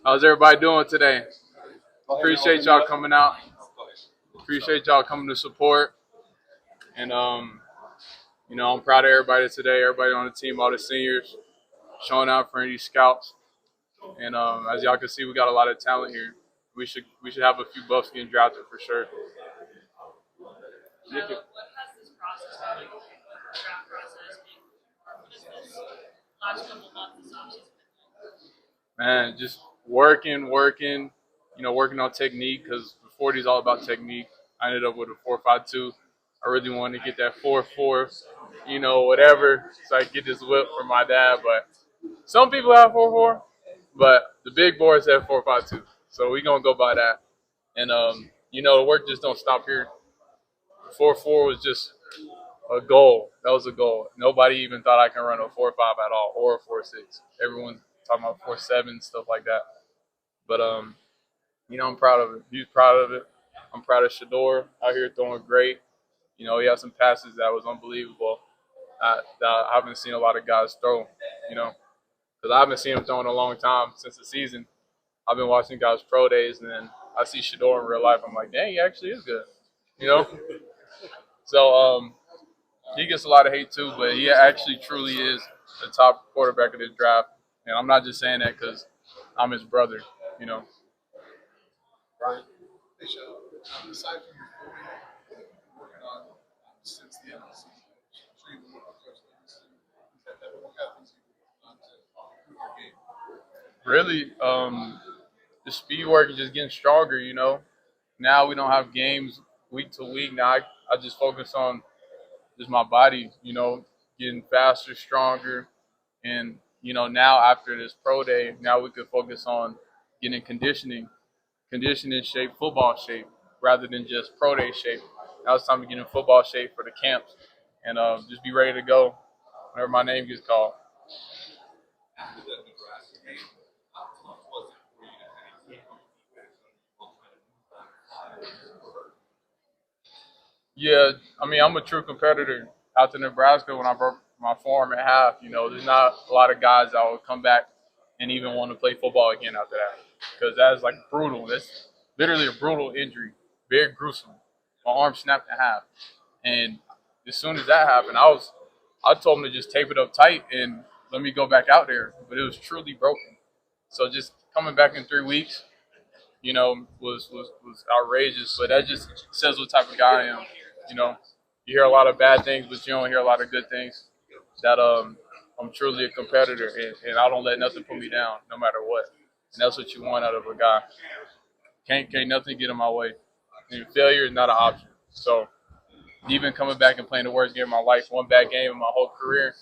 How's everybody doing today? Appreciate y'all coming out. Appreciate y'all coming to support. And I'm proud of everybody today. Everybody on the team, all the seniors, showing out for any scouts. And as y'all can see, we got a lot of talent here. We should have a few buffs getting drafted for sure. What has this process been like, the draft process being, what is this last couple months, this offseason been like? Man, just working. Working on technique because the 40 is all about technique. I ended up with a 4.52. I really wanted to get that 4.4, whatever, so I could get this whip from my dad. But some people have 4.4, but the big boys have 4.52. So we're going to go by that. And, the work just don't stop here. 4.4 was just a goal. That was a goal. Nobody even thought I can run a 4.5 at all or a 4.6. Everyone's talking about 4.7, stuff like that. But, I'm proud of it. He's proud of it. I'm proud of Shador out here throwing great. He had some passes that was unbelievable that I haven't seen a lot of guys throw, because I haven't seen him throw in a long time since the season. I've been watching guys pro days, and then I see Shador in real life. I'm like, dang, he actually is good, So he gets a lot of hate too, but he actually truly is the top quarterback of this draft. And I'm not just saying that because I'm his brother, Brian, they show, aside from your 40, what have you been working on since the end of the season? I'm sure you've been working on coach what kind of things have you been working on to improve your game? Really, the speed work is just getting stronger, Now we don't have games week to week. Now I just focus on just my body, getting faster, stronger. And, now after this pro day, now we could focus on getting conditioning shape, football shape, rather than just pro day shape. Now it's time to get in football shape for the camps and just be ready to go whenever my name gets called. After that Nebraska game, how tough was it for you to kind of keep on defense while trying to move on? Yeah, I'm a true competitor. Out to Nebraska, when I broke my forearm in half, there's not a lot of guys that would come back and even want to play football again after that. Because that's like brutal. That's literally a brutal injury, very gruesome. My arm snapped in half. And as soon as that happened, I told him to just tape it up tight and let me go back out there. But it was truly broken. So just coming back in 3 weeks, was outrageous. But that just says what type of guy I am. You hear a lot of bad things, but you don't hear a lot of good things. That I'm truly a competitor, and I don't let nothing put me down, no matter what. And that's what you want out of a guy. Can't nothing get in my way. And failure is not an option. So even coming back and playing the worst game of my life, one bad game in my whole career,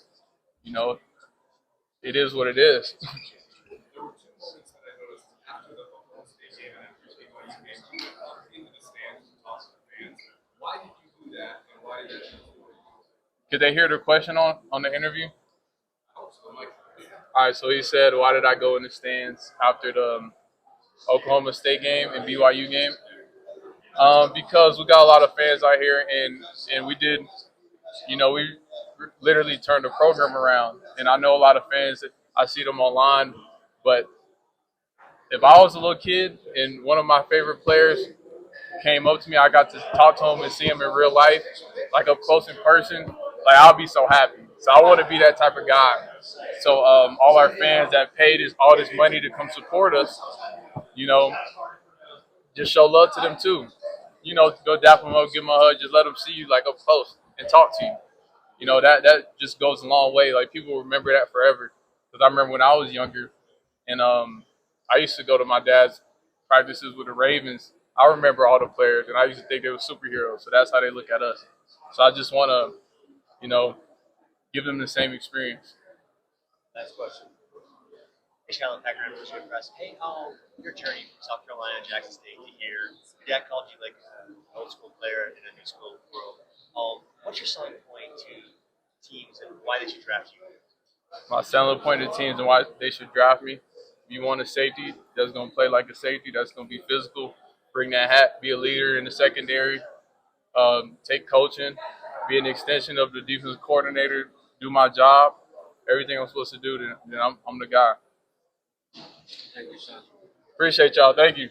it is what it is. There were two moments that I noticed after the Oklahoma State game and after the BYU game. You went into the stands and talked to the fans. Why did you do that, and why did that change the way you do it? Did they hear the question on the interview? I hope so. I'm like, yeah. All right, so he said, why did I go in the stands after the Oklahoma State game and BYU game? Because we got a lot of fans out here, and we did, we literally turned the program around. And I know a lot of fans, I see them online, but if I was a little kid and one of my favorite players came up to me, I got to talk to him and see him in real life, like up close in person, like I'll be so happy. So I want to be that type of guy. So all our fans that paid all this money to come support us, you know, just show love to them too. Go dap them up, give them a hug, just let them see you like up close and talk to you. That just goes a long way. Like people remember that forever. Because I remember when I was younger, and I used to go to my dad's practices with the Ravens. I remember all the players, and I used to think they were superheroes. So that's how they look at us. So I just want to, give them the same experience. Next question. Hey, Shilo Sanders, Associate Press. Hey, your journey from South Carolina, Jackson State to here. Your dad called you like an old school player in a new school world. What's your selling point to teams and why they should draft you? My selling point to teams and why they should draft me. If you want a safety that's going to play like a safety, that's going to be physical, bring that hat, be a leader in the secondary, take coaching, be an extension of the defensive coordinator, do my job, everything I'm supposed to do, then I'm the guy. Appreciate y'all. Thank you.